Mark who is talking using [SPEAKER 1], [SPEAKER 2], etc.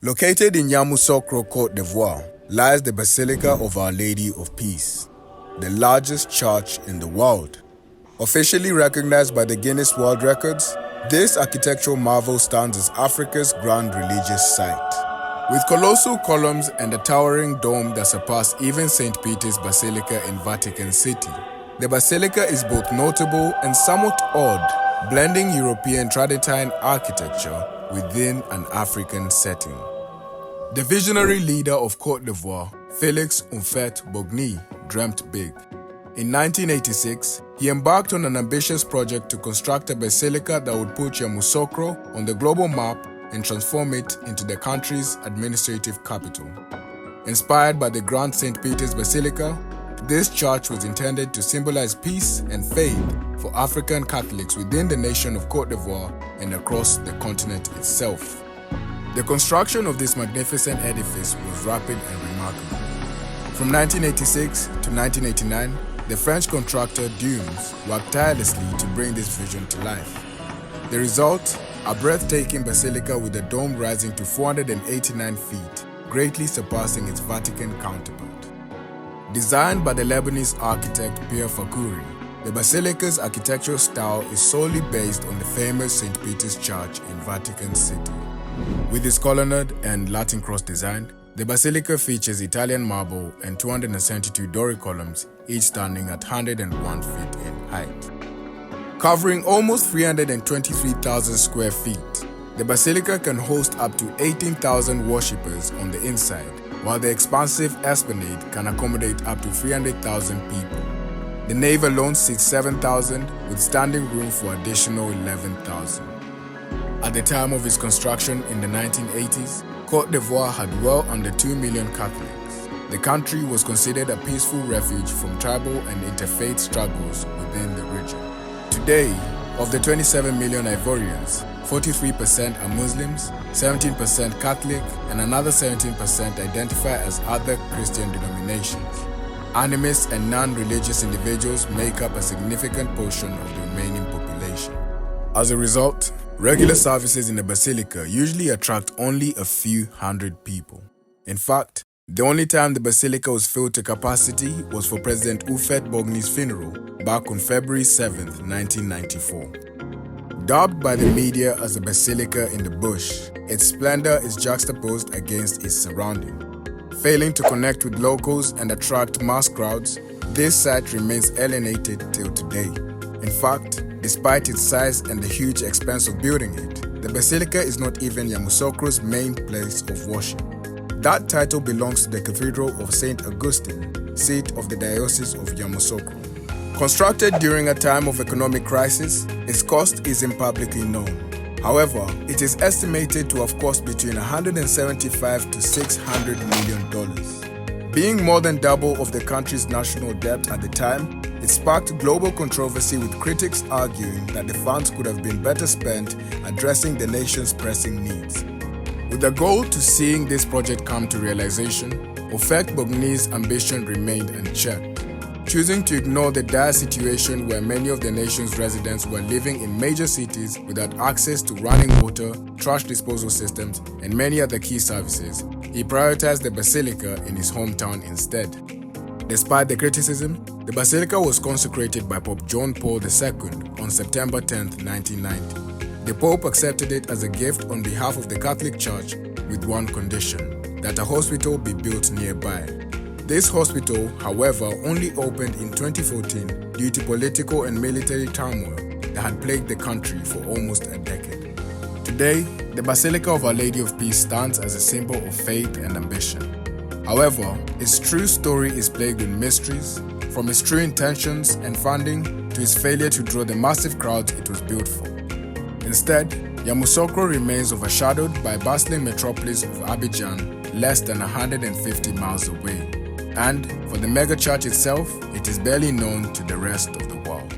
[SPEAKER 1] Located in Yamoussoukro, Côte d'Ivoire, lies the Basilica of Our Lady of Peace, the largest church in the world. Officially recognized by the Guinness World Records, this architectural marvel stands as Africa's grand religious site. With colossal columns and a towering dome that surpass even St. Peter's Basilica in Vatican City, the Basilica is both notable and somewhat odd, blending European Tridentine architecture within an African setting. The visionary leader of Côte d'Ivoire, Félix Houphouët-Boigny, dreamt big. In 1986, he embarked on an ambitious project to construct a basilica that would put Yamoussoukro on the global map and transform it into the country's administrative capital. Inspired by the Grand St. Peter's Basilica, this church was intended to symbolize peace and faith for African Catholics within the nation of Côte d'Ivoire and across the continent itself. The construction of this magnificent edifice was rapid and remarkable. From 1986 to 1989, the French contractor Dunes worked tirelessly to bring this vision to life. The result? A breathtaking basilica with a dome rising to 489 feet, greatly surpassing its Vatican counterpart. Designed by the Lebanese architect Pierre Fakouri, the basilica's architectural style is solely based on the famous St. Peter's Church in Vatican City. With its colonnade and Latin cross design, the basilica features Italian marble and 272 Doric columns, each standing at 101 feet in height. Covering almost 323,000 square feet, the basilica can host up to 18,000 worshippers on the inside, while the expansive esplanade can accommodate up to 300,000 people. The nave alone seats 7,000, with standing room for additional 11,000. At the time of its construction in the 1980s, Côte d'Ivoire had well under 2 million Catholics. The country was considered a peaceful refuge from tribal and interfaith struggles within the region. Today, of the 27 million Ivorians, 43% are Muslims, 17% Catholic, and another 17% identify as other Christian denominations. Animists and non-religious individuals make up a significant portion of the remaining population. As a result, regular services in the basilica usually attract only a few hundred people. In fact, the only time the basilica was filled to capacity was for President Houphouët-Boigny's funeral back on February 7, 1994. Dubbed by the media as a basilica in the bush, its splendor is juxtaposed against its surrounding. Failing to connect with locals and attract mass crowds, this site remains alienated till today. In fact, despite its size and the huge expense of building it, the basilica is not even Yamoussoukro's main place of worship. That title belongs to the Cathedral of St. Augustine, seat of the Diocese of Yamoussoukro. Constructed during a time of economic crisis, its cost isn't publicly known. However, it is estimated to have cost between $175 to $600 million. Being more than double of the country's national debt at the time, it sparked global controversy, with critics arguing that the funds could have been better spent addressing the nation's pressing needs. With the goal to seeing this project come to realization, Houphouët-Boigny's ambition remained unchecked. Choosing to ignore the dire situation where many of the nation's residents were living in major cities without access to running water, trash disposal systems, and many other key services, he prioritized the basilica in his hometown instead. Despite the criticism, the basilica was consecrated by Pope John Paul II on September 10, 1990. The Pope accepted it as a gift on behalf of the Catholic Church with one condition: that a hospital be built nearby. This hospital, however, only opened in 2014 due to political and military turmoil that had plagued the country for almost a decade. Today, the Basilica of Our Lady of Peace stands as a symbol of faith and ambition. However, its true story is plagued with mysteries, from its true intentions and funding to its failure to draw the massive crowds it was built for. Instead, Yamoussoukro remains overshadowed by bustling metropolis of Abidjan, less than 150 miles away. And for the mega church itself, it is barely known to the rest of the world.